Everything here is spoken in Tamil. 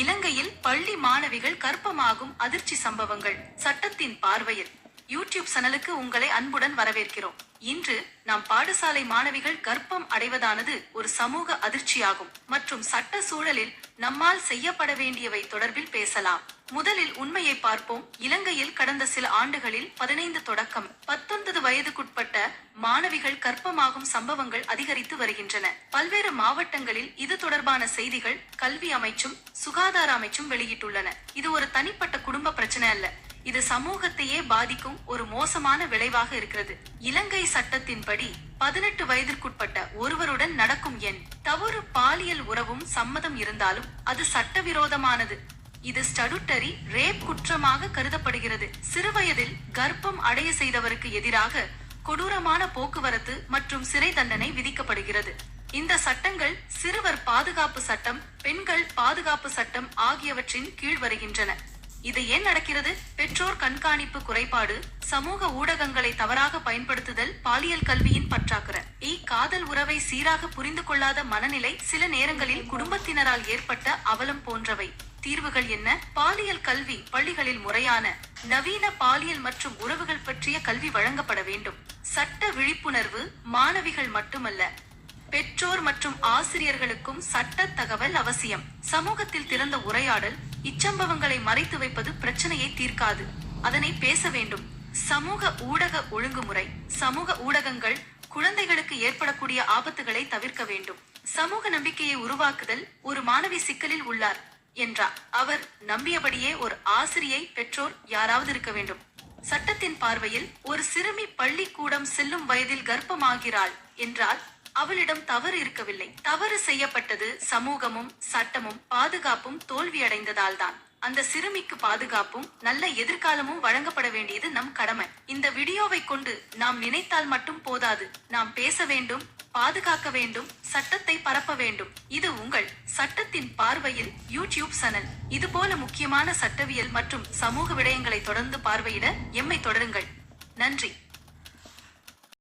இலங்கையில் பள்ளி மாணவிகள் கர்ப்பமாகும் அதிர்ச்சி சம்பவங்கள் சட்டத்தின் பார்வையில். யூடியூப் சேனலுக்கு உங்களை அன்புடன் வரவேற்கிறோம். இன்று நாம் பாடசாலை மாணவிகள் கர்ப்பம் அடைவதானது ஒரு சமூக அதிர்ச்சியாகும் மற்றும் சட்ட சூழலில் நம்மால் செய்யப்பட வேண்டியவை தொடர்பில் பேசலாம். முதலில் உண்மையை பார்ப்போம். இலங்கையில் கடந்த சில ஆண்டுகளில் 15 தொடக்கம் 19 வயதுக்குட்பட்ட மாணவிகள் கர்ப்பமாகும் சம்பவங்கள் அதிகரித்து வருகின்றன. பல்வேறு மாவட்டங்களில் இது தொடர்பான செய்திகள் கல்வி அமைச்சும் சுகாதார அமைச்சும் வெளியிட்டுள்ளன. இது ஒரு தனிப்பட்ட குடும்ப பிரச்சனை அல்ல, இது சமூகத்தையே பாதிக்கும் ஒரு மோசமான விளைவாக இருக்கிறது. இலங்கை சட்டத்தின்படி 18 வயதிற்குட்பட்ட ஒருவருடன் நடக்கும் தவறு பாலியல் உறவும் சம்மதம் இருந்தாலும் அது சட்டவிரோதமானது. இது ஸ்டடுட்டரி ரேப் குற்றமாக கருதப்படுகிறது. சிறுவயதில் கர்ப்பம் அடைய செய்தவருக்கு எதிராக கொடூரமான போக்குவரத்து மற்றும் சிறை தண்டனை விதிக்கப்படுகிறது. இந்த சட்டங்கள் சிறுவர் பாதுகாப்பு சட்டம், பெண்கள் பாதுகாப்பு சட்டம் ஆகியவற்றின் கீழ் வருகின்றன. இது ஏன் நடக்கிறது? பெற்றோர் கண்காணிப்பு குறைபாடு, சமூக ஊடகங்களை தவறாக பயன்படுத்துதல், பாலியல் கல்வியின் பற்றாக்குறை, காதல் உறவை சீராக புரிந்து கொள்ளாத மனநிலை, சில நேரங்களில் குடும்பத்தினரால் ஏற்பட்ட அவலம் போன்றவை. தீர்வுகள் என்ன? பாலியல் கல்வி. பள்ளிகளில் முறையான நவீன பாலியல் மற்றும் உறவுகள் பற்றிய கல்வி வழங்கப்பட வேண்டும். சட்ட விழிப்புணர்வு. மாணவிகள் மட்டுமல்ல, பெற்றோர் மற்றும் ஆசிரியர்களுக்கும் சட்ட தகவல் அவசியம். சமூகத்தில் திறந்த உரையாடல். இச்சம்பவங்களை மறைத்து வைப்பது பிரச்சனையை தீர்க்காது, அதனை பேச வேண்டும். சமூக ஊடக ஒழுங்குமுறை. சமூக ஊடகங்கள் குழந்தைகளுக்கு ஏற்படக்கூடிய ஆபத்துகளை தவிர்க்க வேண்டும். சமூக நம்பிக்கையை உருவாக்குதல். ஒரு மாணவி சிக்கலில் உள்ளார் என்றார், அவர் நம்பியபடியே ஒரு ஆசிரியை, பெற்றோர் யாராவது இருக்க வேண்டும். சட்டத்தின் பார்வையில் ஒரு சிறுமி பள்ளிக்கூடம் செல்லும் வயதில் கர்ப்பமாகிறாள் என்றால் அவளிடம் தவறு இருக்கவில்லை. தவறு செய்யப்பட்டது சமூகமும் சட்டமும் பாதுகாப்பும் தோல்வியடைந்ததால் தான். அந்த சிறுமிக்கு பாதுகாப்பும் நல்ல எதிர்காலமும் வழங்கப்பட வேண்டியது நம் கடமை. இந்த வீடியோவை கொண்டு நாம் நினைத்தால் மட்டும் போதாது, நாம் பேச வேண்டும், பாதுகாக்க வேண்டும், சட்டத்தை பரப்ப வேண்டும். இது உங்கள் சட்டத்தின் பார்வையில் யூடியூப் சேனல். இதுபோல முக்கியமான சட்டவியல் மற்றும் சமூக விடயங்களை தொடர்ந்து பார்வையிட எம்மை தொடருங்கள். நன்றி.